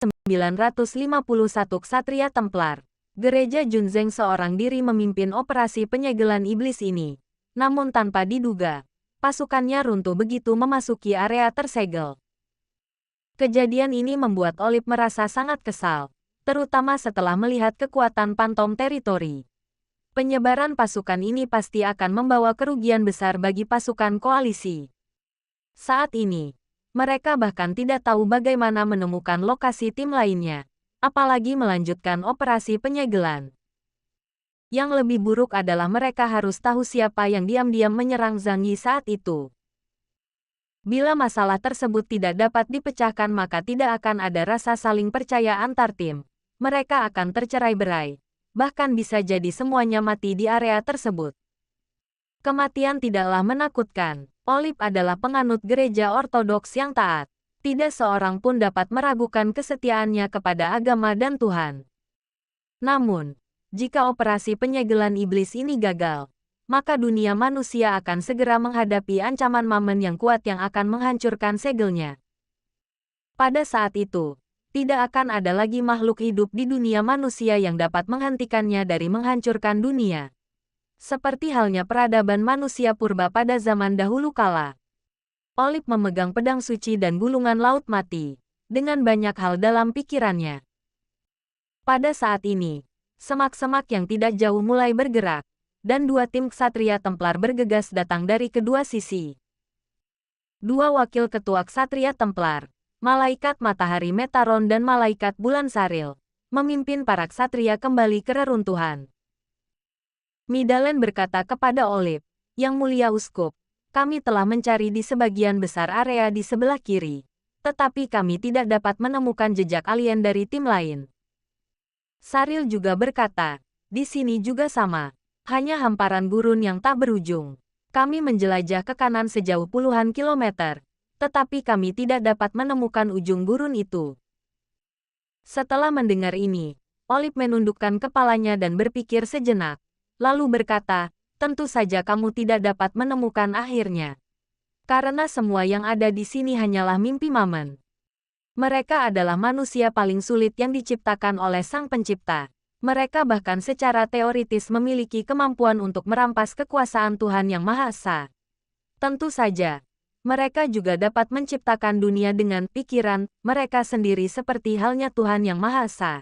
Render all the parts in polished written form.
951 Ksatria Templar. Gereja Junzeng seorang diri memimpin operasi penyegelan iblis ini. Namun tanpa diduga, pasukannya runtuh begitu memasuki area tersegel. Kejadian ini membuat Olip merasa sangat kesal, terutama setelah melihat kekuatan Phantom Territory. Penyebaran pasukan ini pasti akan membawa kerugian besar bagi pasukan koalisi. Saat ini, mereka bahkan tidak tahu bagaimana menemukan lokasi tim lainnya, apalagi melanjutkan operasi penyegelan. Yang lebih buruk adalah mereka harus tahu siapa yang diam-diam menyerang Zhang Yi saat itu. Bila masalah tersebut tidak dapat dipecahkan maka tidak akan ada rasa saling percaya antar tim. Mereka akan tercerai-berai, bahkan bisa jadi semuanya mati di area tersebut. Kematian tidaklah menakutkan. Olip adalah penganut gereja ortodoks yang taat. Tidak seorang pun dapat meragukan kesetiaannya kepada agama dan Tuhan. Namun, jika operasi penyegelan iblis ini gagal, maka dunia manusia akan segera menghadapi ancaman Mammon yang kuat yang akan menghancurkan segelnya. Pada saat itu, tidak akan ada lagi makhluk hidup di dunia manusia yang dapat menghentikannya dari menghancurkan dunia. Seperti halnya peradaban manusia purba pada zaman dahulu kala. Olip memegang pedang suci dan gulungan laut mati, dengan banyak hal dalam pikirannya. Pada saat ini, semak-semak yang tidak jauh mulai bergerak, dan dua tim Ksatria Templar bergegas datang dari kedua sisi. Dua wakil ketua Ksatria Templar, Malaikat Matahari Metaron dan Malaikat Bulan Saril, memimpin para Ksatria kembali ke reruntuhan. Midalen berkata kepada Olip, "Yang mulia Uskup, kami telah mencari di sebagian besar area di sebelah kiri, tetapi kami tidak dapat menemukan jejak alien dari tim lain." Saril juga berkata, "Di sini juga sama, hanya hamparan gurun yang tak berujung. Kami menjelajah ke kanan sejauh puluhan kilometer, tetapi kami tidak dapat menemukan ujung gurun itu." Setelah mendengar ini, Olip menundukkan kepalanya dan berpikir sejenak. Lalu berkata, "Tentu saja kamu tidak dapat menemukan akhirnya. Karena semua yang ada di sini hanyalah mimpi Mammon. Mereka adalah manusia paling sulit yang diciptakan oleh Sang Pencipta. Mereka bahkan secara teoritis memiliki kemampuan untuk merampas kekuasaan Tuhan Yang Maha Esa. Tentu saja, mereka juga dapat menciptakan dunia dengan pikiran mereka sendiri seperti halnya Tuhan Yang Maha Esa."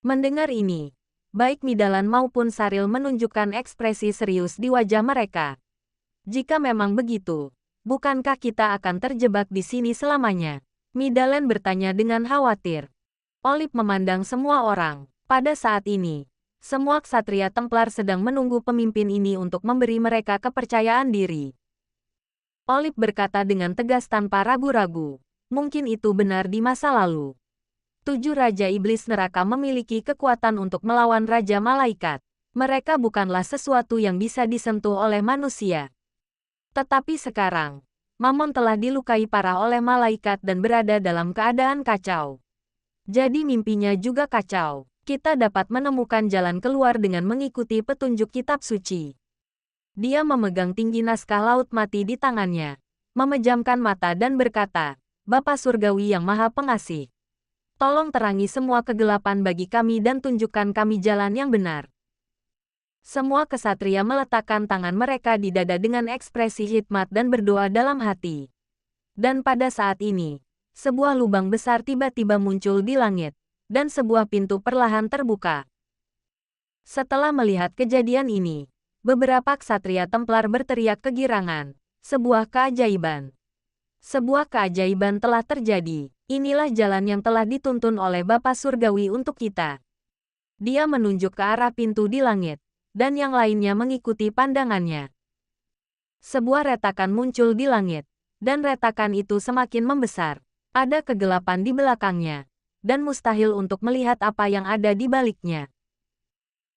Mendengar ini, baik Midalen maupun Saril menunjukkan ekspresi serius di wajah mereka. "Jika memang begitu, bukankah kita akan terjebak di sini selamanya?" Midalen bertanya dengan khawatir. Olip memandang semua orang. Pada saat ini, semua Ksatria Templar sedang menunggu pemimpin ini untuk memberi mereka kepercayaan diri. Olip berkata dengan tegas tanpa ragu-ragu, "Mungkin itu benar di masa lalu. 7 Raja Iblis Neraka memiliki kekuatan untuk melawan Raja Malaikat. Mereka bukanlah sesuatu yang bisa disentuh oleh manusia. Tetapi sekarang, Mammon telah dilukai parah oleh malaikat dan berada dalam keadaan kacau. Jadi mimpinya juga kacau. Kita dapat menemukan jalan keluar dengan mengikuti petunjuk kitab suci." Dia memegang tinggi naskah laut mati di tangannya, memejamkan mata dan berkata, "Bapa Surgawi yang Maha Pengasih, tolong terangi semua kegelapan bagi kami dan tunjukkan kami jalan yang benar." Semua kesatria meletakkan tangan mereka di dada dengan ekspresi hikmat dan berdoa dalam hati. Dan pada saat ini, sebuah lubang besar tiba-tiba muncul di langit, dan sebuah pintu perlahan terbuka. Setelah melihat kejadian ini, beberapa Ksatria Templar berteriak kegirangan, "Sebuah keajaiban! Sebuah keajaiban telah terjadi. Inilah jalan yang telah dituntun oleh Bapa Surgawi untuk kita." Dia menunjuk ke arah pintu di langit, dan yang lainnya mengikuti pandangannya. Sebuah retakan muncul di langit, dan retakan itu semakin membesar. Ada kegelapan di belakangnya, dan mustahil untuk melihat apa yang ada di baliknya.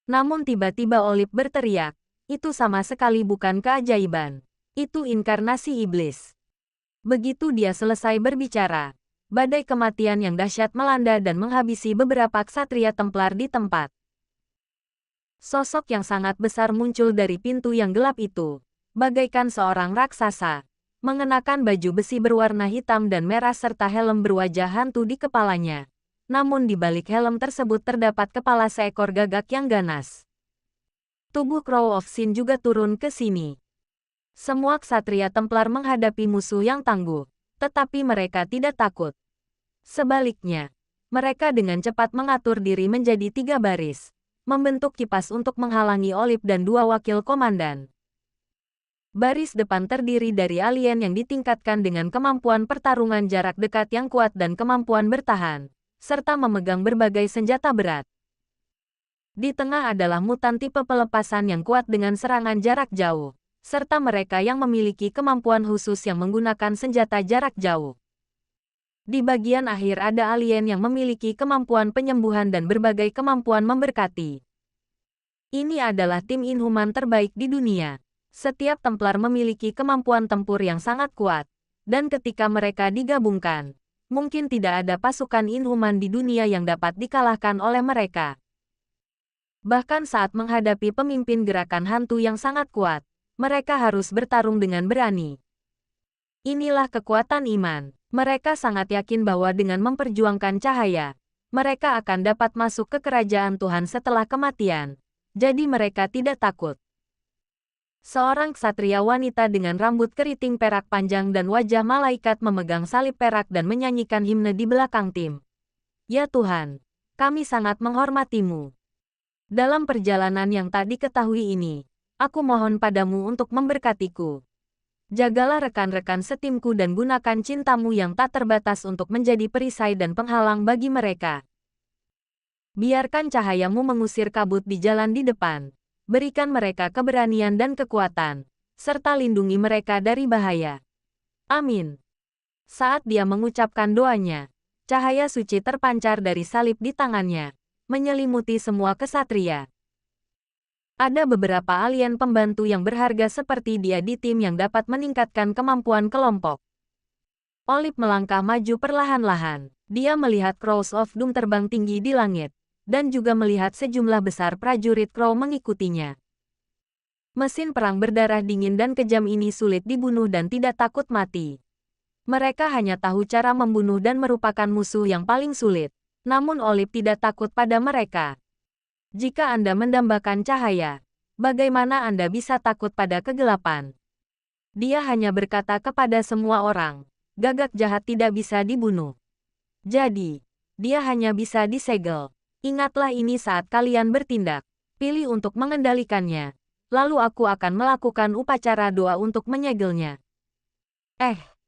Namun tiba-tiba Olip berteriak, "Itu sama sekali bukan keajaiban. Itu inkarnasi iblis." Begitu dia selesai berbicara, badai kematian yang dahsyat melanda dan menghabisi beberapa Ksatria Templar di tempat. Sosok yang sangat besar muncul dari pintu yang gelap itu, bagaikan seorang raksasa. mengenakan baju besi berwarna hitam dan merah serta helm berwajah hantu di kepalanya. Namun di balik helm tersebut terdapat kepala seekor gagak yang ganas. Tubuh Crow of Sin juga turun ke sini. Semua ksatria Templar menghadapi musuh yang tangguh, tetapi mereka tidak takut. Sebaliknya, mereka dengan cepat mengatur diri menjadi 3 baris, membentuk kipas untuk menghalangi Olip dan 2 wakil komandan. Baris depan terdiri dari alien yang ditingkatkan dengan kemampuan pertarungan jarak dekat yang kuat dan kemampuan bertahan, serta memegang berbagai senjata berat. Di tengah adalah mutan tipe pelepasan yang kuat dengan serangan jarak jauh, serta mereka yang memiliki kemampuan khusus yang menggunakan senjata jarak jauh. Di bagian akhir ada alien yang memiliki kemampuan penyembuhan dan berbagai kemampuan memberkati. Ini adalah tim Inhuman terbaik di dunia. Setiap Templar memiliki kemampuan tempur yang sangat kuat, dan ketika mereka digabungkan, mungkin tidak ada pasukan Inhuman di dunia yang dapat dikalahkan oleh mereka. Bahkan saat menghadapi pemimpin gerakan hantu yang sangat kuat, mereka harus bertarung dengan berani. Inilah kekuatan iman. Mereka sangat yakin bahwa dengan memperjuangkan cahaya, mereka akan dapat masuk ke kerajaan Tuhan setelah kematian. Jadi mereka tidak takut. Seorang ksatria wanita dengan rambut keriting perak panjang dan wajah malaikat memegang salib perak dan menyanyikan himne di belakang tim. Ya Tuhan, kami sangat menghormatimu. Dalam perjalanan yang tak diketahui ini, aku mohon padamu untuk memberkatiku. Jagalah rekan-rekan setimku dan gunakan cintamu yang tak terbatas untuk menjadi perisai dan penghalang bagi mereka. Biarkan cahayamu mengusir kabut di jalan di depan. Berikan mereka keberanian dan kekuatan, serta lindungi mereka dari bahaya. Amin. Saat dia mengucapkan doanya, cahaya suci terpancar dari salib di tangannya, menyelimuti semua kesatria. Ada beberapa alien pembantu yang berharga seperti dia di tim yang dapat meningkatkan kemampuan kelompok. Olip melangkah maju perlahan-lahan. Dia melihat Crows of Doom terbang tinggi di langit, dan juga melihat sejumlah besar prajurit Crow mengikutinya. Mesin perang berdarah dingin dan kejam ini sulit dibunuh dan tidak takut mati. Mereka hanya tahu cara membunuh dan merupakan musuh yang paling sulit. Namun Olip tidak takut pada mereka. Jika Anda mendambakan cahaya, bagaimana Anda bisa takut pada kegelapan? Dia hanya berkata kepada semua orang, gagak jahat tidak bisa dibunuh. Jadi, dia hanya bisa disegel. Ingatlah ini saat kalian bertindak. Pilih untuk mengendalikannya. Lalu aku akan melakukan upacara doa untuk menyegelnya.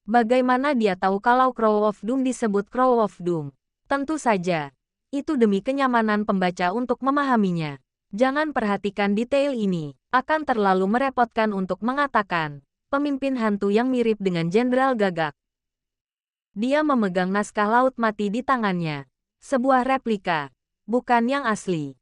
Bagaimana dia tahu kalau Crow of Doom disebut Crow of Doom? Tentu saja. Itu demi kenyamanan pembaca untuk memahaminya. Jangan perhatikan detail ini. Akan terlalu merepotkan untuk mengatakan, pemimpin hantu yang mirip dengan Jenderal Gagak. Dia memegang naskah Laut Mati di tangannya. Sebuah replika, bukan yang asli.